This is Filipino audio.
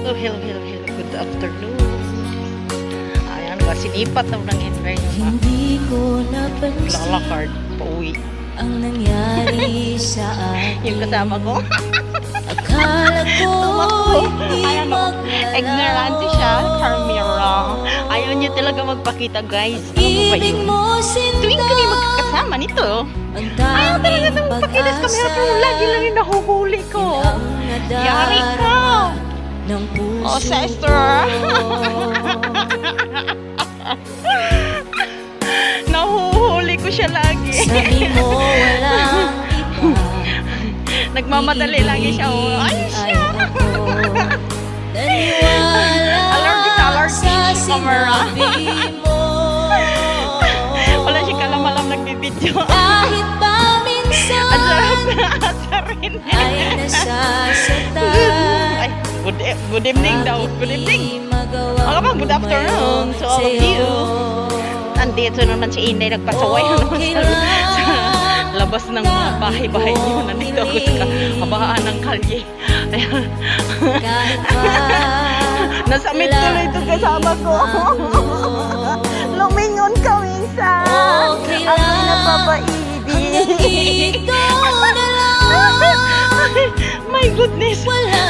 Oh, hello, hello, hello. Good afternoon. Ayan ba, sinipat daw ng Henry yung Hindi ko napansin lalakard pauwi. ang nangyari sa akin. Yung kasama ko. Akala ko hindi Ayan o, maglalaho. ignorante siya, Carmira. Ayaw niya talaga magpakita, guys. Ano ba Ibig yun? mo Tuwing sinta kami magkakasama nito, ang ayaw talaga tanging nang magpakita sa camera, pero pag-asa lagi lang yung nahuhuli ko. ang Yari ka! nadarama ng puso Oh, sister! Nahuhuli ko siya lagi. Sabi mo walang iba. Nagmamadali lagi siya. Oh, ay siya! Naniwala Allergic sa camera. sinabi mo. Wala siya kalamalam nagbibideo. Kahit pa minsan Asarin. ay nasasaktan. Ay, good evening daw. Good evening. Mga ba, good afternoon to all of you. Nandito naman si Inday, nagpasaway na naman sa labas ng mga bahay-bahay niyo. Nandito ako sa kabaan ng kalye. Ayan. Kahit pa Nasamit tuloy ito kasama ko. Lumingon ka minsan. Okay Ang lang. napapaibig. dito na lang. My goodness. Wala